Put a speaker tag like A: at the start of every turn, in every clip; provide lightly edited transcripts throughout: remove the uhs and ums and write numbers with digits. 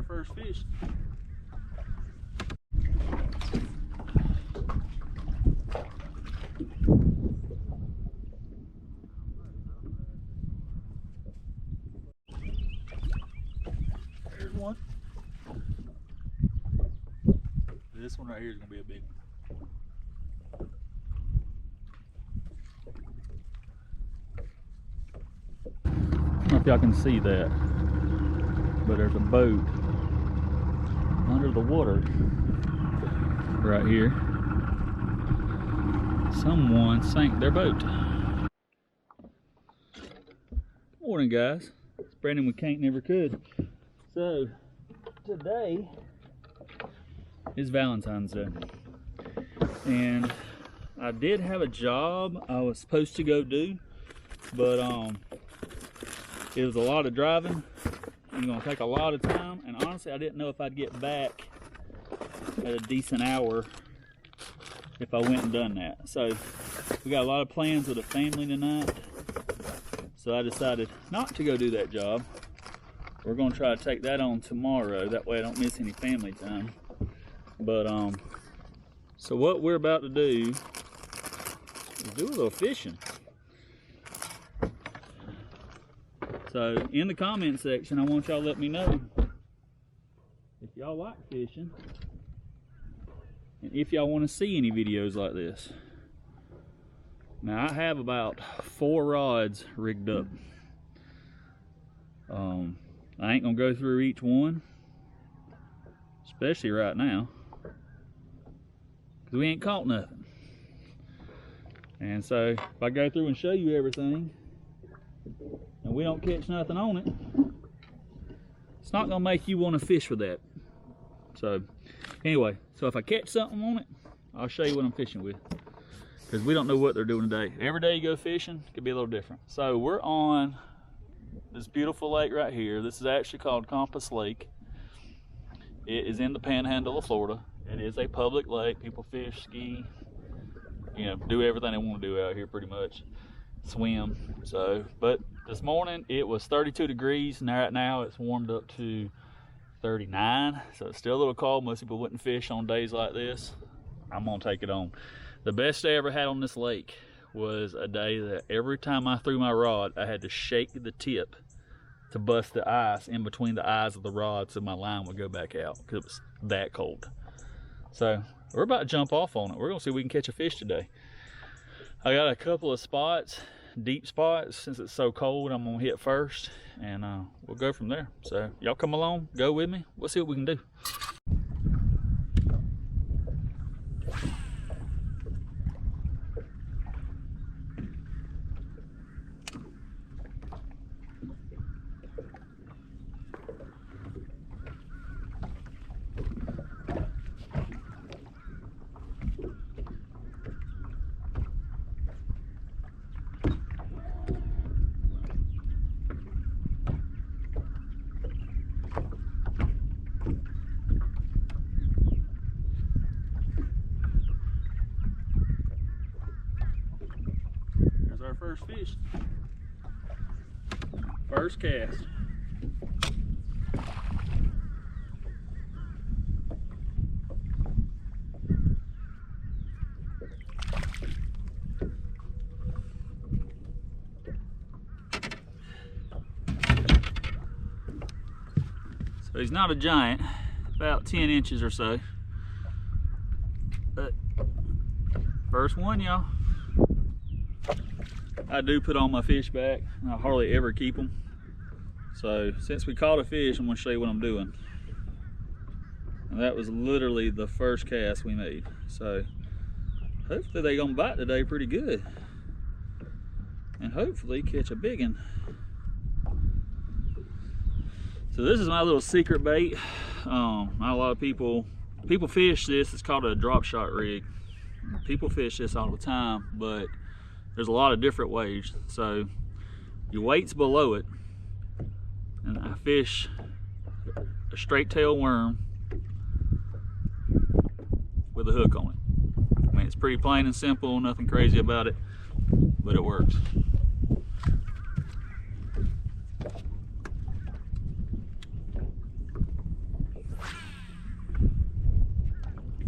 A: first fish. There's one. This one right here is gonna be a big one. I don't know if y'all can see that, but there's a boat under the water right here. Someone sank their boat. Morning, guys. It's Brandon with Can't Never Could. So today is Valentine's Day, and I did have a job I was supposed to go do, but it was a lot of driving. It's gonna take a lot of time, and honestly I didn't know if I'd get back at a decent hour if I went and done that. So we got a lot of plans with the family tonight, so I decided not to go do that job. We're gonna try to take that on tomorrow, that way I don't miss any family time. But so what we're about to do is do a little fishing. So in the comment section, I want y'all to let me know if y'all like fishing and if y'all want to see any videos like this. Now I have about 4 rods rigged up. I ain't gonna go through each one, especially right now, because we ain't caught nothing. And so if I go through and show you everything and we don't catch nothing on it, it's not gonna make you want to fish with that. So anyway, so if I catch something on it, I'll show you what I'm fishing with, because we don't know what they're doing today. Every day you go fishing could be a little different. So we're on this beautiful lake right here. This is actually called Compass Lake. It is in the panhandle of Florida. It is a public lake. People fish, ski, you know, do everything they want to do out here pretty much. Swim. So, but this morning it was 32 degrees, and right now it's warmed up to 39. So it's still a little cold. Most people wouldn't fish on days like this. I'm gonna take it on. The best day I ever had on this lake was a day that every time I threw my rod, I had to shake the tip to bust the ice in between the eyes of the rod so my line would go back out, because it was that cold. So we're about to jump off on it. We're gonna see if we can catch a fish today. I got a couple of spots, deep spots. Since it's so cold, I'm gonna hit first, and we'll go from there. So y'all come along, go with me. We'll see what we can do. Our first fish. First cast. So he's not a giant, about 10 inches or so. But first one, y'all. I do put on my fish back. I hardly ever keep them. So since we caught a fish, I'm gonna show you what I'm doing. And that was literally the first cast we made. So hopefully they're gonna bite today pretty good. And hopefully catch a big one. So this is my little secret bait. Not a lot of people fish this. It's called a drop shot rig. People fish this all the time, but there's a lot of different ways. So your weight's below it, and I fish a straight tail worm with a hook on it. I mean, it's pretty plain and simple, nothing crazy about it, but it works.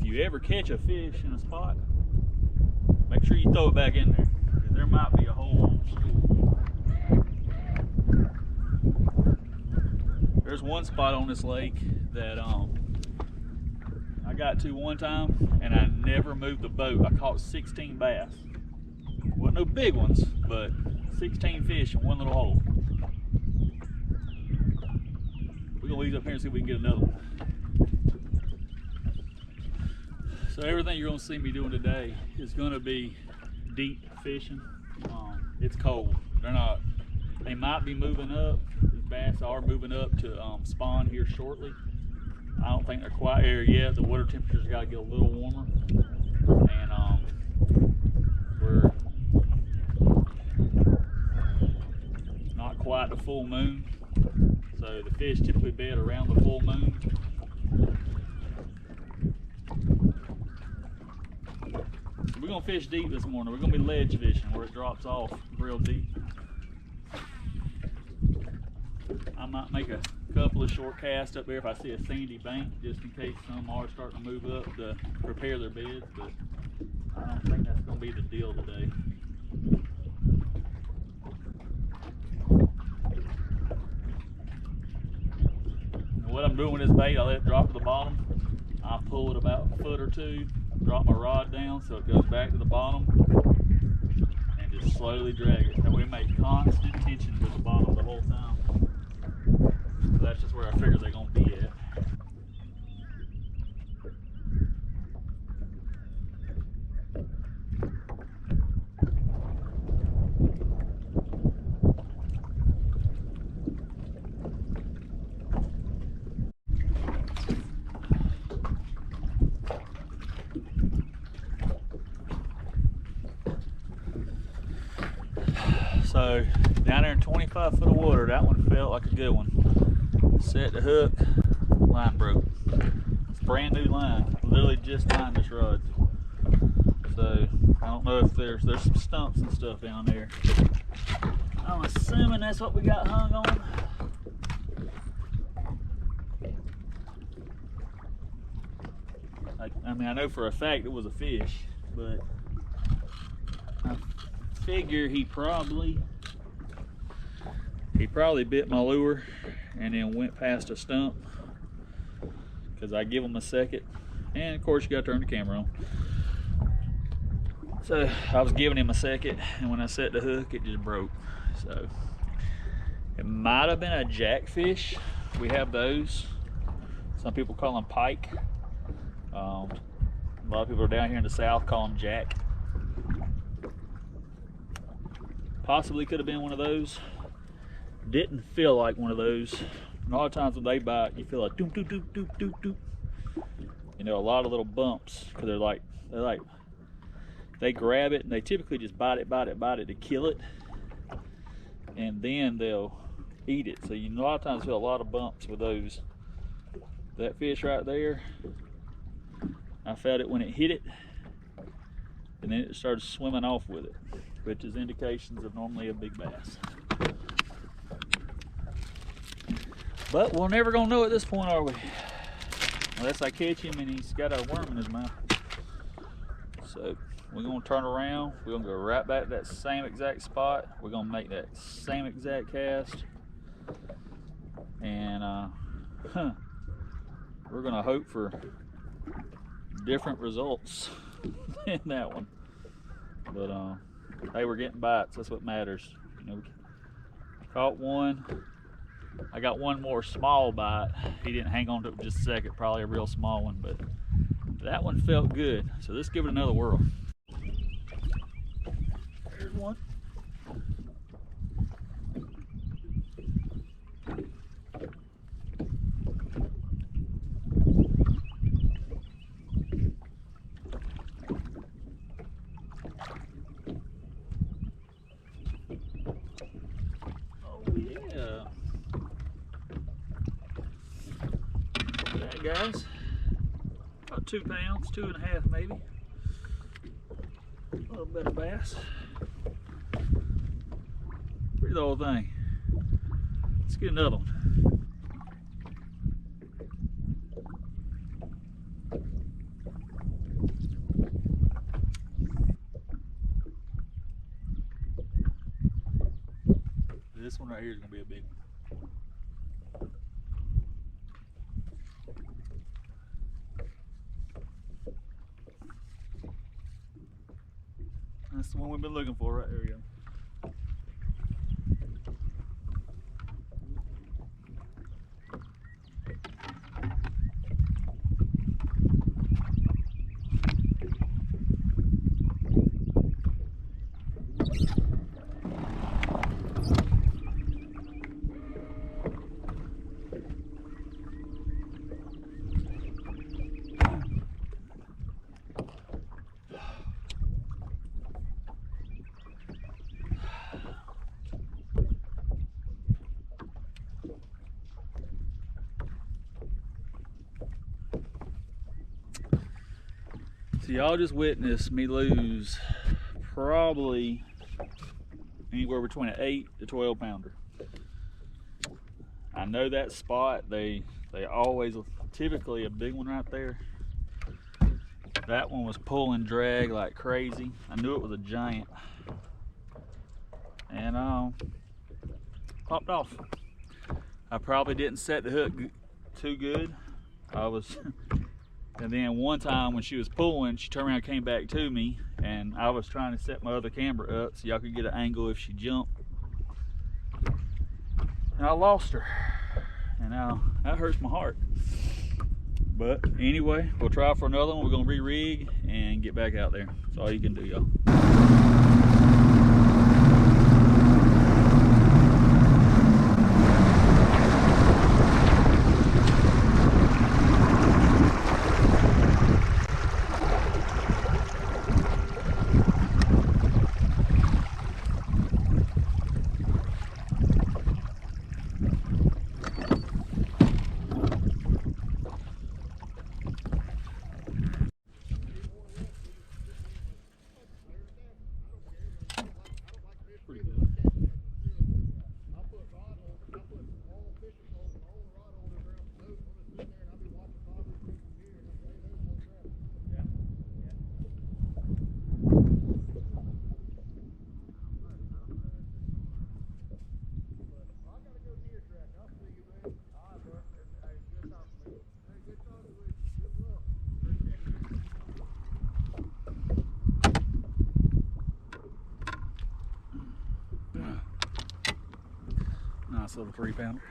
A: you ever catch a fish in a spot, make sure you throw it back in there, because there might be a whole school. There's one spot on this lake that I got to one time, and I never moved the boat. I caught 16 bass. Wasn't no big ones, but 16 fish in one little hole. We're gonna leave up here and see if we can get another one. So everything you're gonna see me doing today is gonna be deep fishing. It's cold. They might be moving up. These bass are moving up to spawn here shortly. I don't think they're quite there yet. The water temperature's got to get a little warmer, and we're not quite the full moon, so the fish typically bed around the full moon. So we're gonna fish deep this morning. We're gonna be ledge fishing where it drops off real deep. I might make a couple of short casts up there if I see a sandy bank, just in case some are starting to move up to prepare their beds, but I don't think that's going to be the deal today. And what I'm doing with this bait, I let it drop to the bottom. I pull it about a foot or two, drop my rod down so it goes back to the bottom, and just slowly drag it. That way we make constant tension with the bottom the whole time. So that's just where I figure they're gonna be at. So down there in 25 foot of water, that one felt like a good one. Set the hook, line broke. It's brand new line. Literally just lined this rod. So I don't know if there's some stumps and stuff down there. I'm assuming that's what we got hung on. I mean, I know for a fact it was a fish, but I figure he probably bit my lure and then went past a stump, because I give him a second, and of course you got to turn the camera on. So I was giving him a second, and when I set the hook it just broke. So it might have been a jackfish. We have those. Some people call them pike. A lot of people down here in the south call them jack. Possibly could have been one of those. Didn't feel like one of those. And a lot of times when they bite, you feel like doop doop doop doop doop doop. You know, a lot of little bumps, because they grab it and they typically just bite it to kill it, and then they'll eat it. So you a lot of times feel a lot of bumps with those. That fish right there, I felt it when it hit it, and then it started swimming off with it, which is indications of normally a big bass. But we're never gonna know at this point, are we? Unless I catch him and he's got a worm in his mouth. So we're gonna turn around. We're gonna go right back to that same exact spot. We're gonna make that same exact cast, and we're gonna hope for different results in that one. But hey, we're getting bites. That's what matters. You know, we caught one. I got one more small bite. He didn't hang on to it just a second, probably a real small one, but that one felt good. So let's give it another whirl. There's one. Guys, about 2 pounds, 2.5 maybe. A little bit of bass. Look at the whole thing. Let's get another one. this one right here is gonna be a big one. That's the one we've been looking for right there. We go. So y'all just witnessed me lose probably anywhere between an 8 to 12 pounder. I know that spot, they always, typically a big one right there. That one was pulling drag like crazy. I knew it was a giant. And popped off. I probably didn't set the hook too good. And then one time when she was pulling, she turned around and came back to me, and I was trying to set my other camera up so y'all could get an angle if she jumped. And I lost her. And now that hurts my heart. But anyway, we'll try for another one. We're gonna re-rig and get back out there. That's all you can do, y'all. Nice little 3-pounder.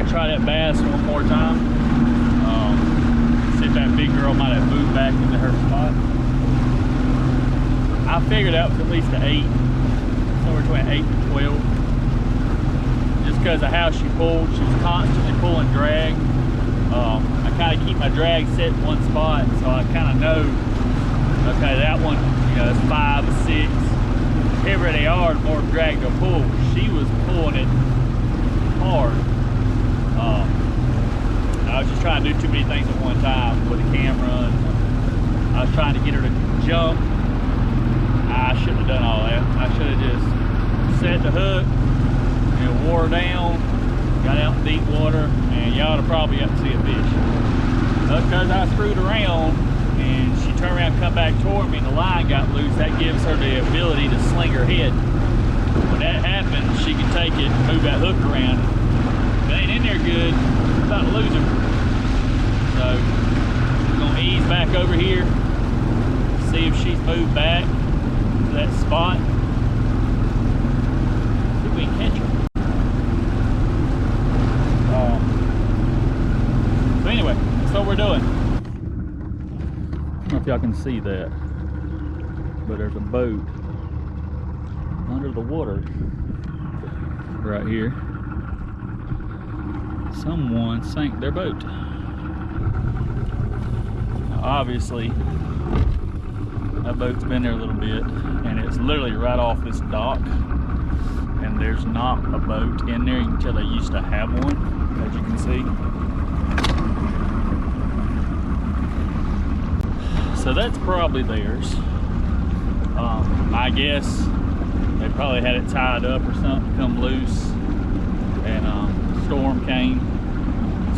A: Try that bass one more time. See if that big girl might have moved back into her spot. I figured that was at least an 8, somewhere between 8 and 12. Just because of how she pulled, she was constantly pulling drag. I kind of keep my drag set in one spot, so I kind of know, okay, that one, you know, it's 5 or 6. The heavier they are, the more drag they'll pull. She was pulling it hard. I was just trying to do too many things at one time with the camera. And I was trying to get her to jump. I shouldn't have done all that. I should have just set the hook and wore her down, got out in deep water, and y'all would have probably got to see a fish. But because I screwed around and she turned around and come back toward me and the line got loose, that gives her the ability to sling her head. When that happens, she can take it and move that hook around. If it ain't in there good, I'm about to lose her. So we're gonna ease back over here, see if she's moved back to that spot. See if we can catch her. So anyway, that's what we're doing. I don't know if y'all can see that, but there's a boat under the water right here. Someone sank their boat. Now, obviously, that boat's been there a little bit, and it's literally right off this dock, and there's not a boat in there. You can tell they used to have one, as you can see. So that's probably theirs. I guess they probably had it tied up or something, come loose, and storm came.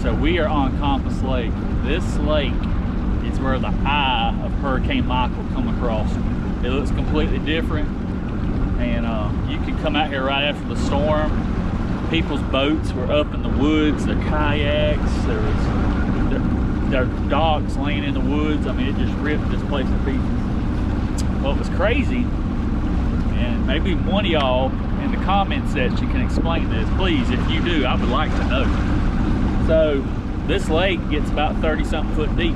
A: So we are on Compass Lake. This lake is where the eye of Hurricane Michael come across. It looks completely different, and you could come out here right after the storm. People's boats were up in the woods, their kayaks, there was their dogs laying in the woods. I mean, it just ripped this place to pieces. What was crazy, and maybe one of y'all in the comment section can explain this, please, if you do, I would like to know. So this lake gets about 30-something foot deep.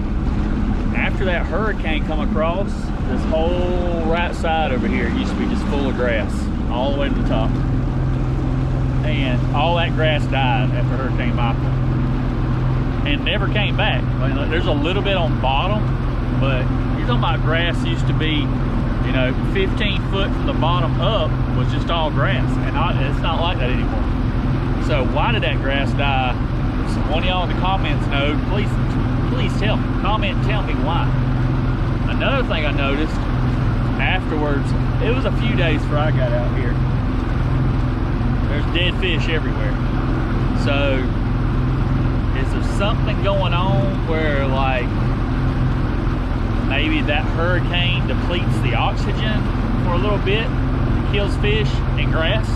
A: After that hurricane come across, this whole right side over here used to be just full of grass all the way to the top, and all that grass died after Hurricane Michael and never came back. I mean, there's a little bit on bottom, but you're talking about grass used to be, you know, 15 foot from the bottom up was just all grass, and it's not like that anymore. So why did that grass die? If one of y'all in the comments know, please tell me. Comment and tell me why. Another thing I noticed afterwards, it was a few days before I got out here, there's dead fish everywhere. So is there something going on where, like, maybe that hurricane depletes the oxygen for a little bit, kills fish and grass?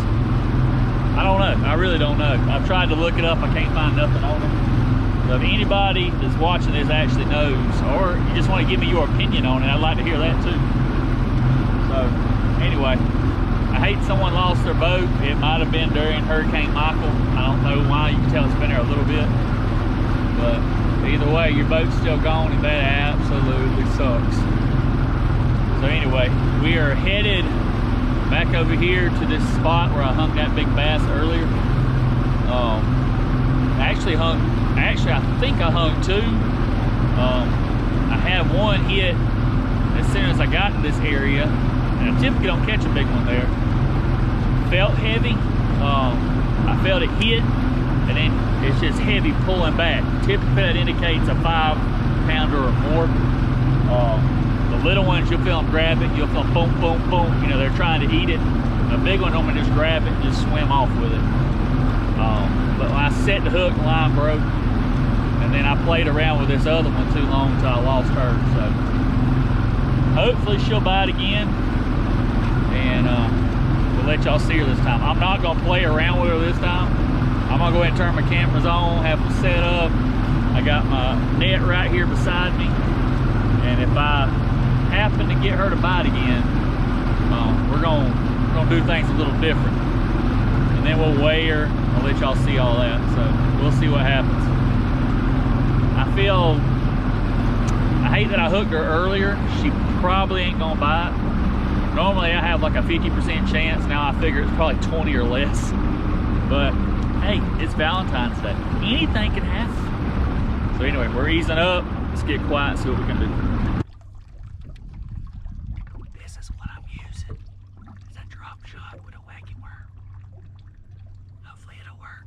A: I don't know. I really don't know. I've tried to look it up. I can't find nothing on it. So if anybody that's watching this actually knows, or you just want to give me your opinion on it, I'd like to hear that too. So anyway, I hate someone lost their boat. It might have been during Hurricane Michael. I don't know why. You can tell it's been there a little bit. But either way, your boat's still gone, and that absolutely sucks. So anyway, we are headed back over here to this spot where I hung that big bass earlier. I think I hung two. I had one hit as soon as I got to this area, and I typically don't catch a big one there. Felt heavy. I felt it hit, and then it's just heavy pulling back. Typically that indicates a 5-pounder or more. The little ones, you'll feel them grab it, you'll feel them boom, boom, boom. You know, they're trying to eat it. The big one, I'm gonna just grab it and just swim off with it. But when I set the hook, the line broke, and then I played around with this other one too long until I lost her. So hopefully she'll bite again, and we'll let y'all see her this time. I'm not gonna play around with her this time. I'm gonna go ahead and turn my cameras on, have them set up. I got my net right here beside me, and if I happen to get her to bite again, we're gonna do things a little different, and then we'll weigh her. I'll let y'all see all that. So we'll see what happens. I hate that I hooked her earlier. She probably ain't gonna bite. Normally I have like a 50% chance. Now I figure it's probably 20 or less. But hey, it's Valentine's Day. Anything can happen. So anyway, we're easing up. Let's get quiet and see what we can do. This is what I'm using. It's a drop shot with a wacky worm. Hopefully it'll work.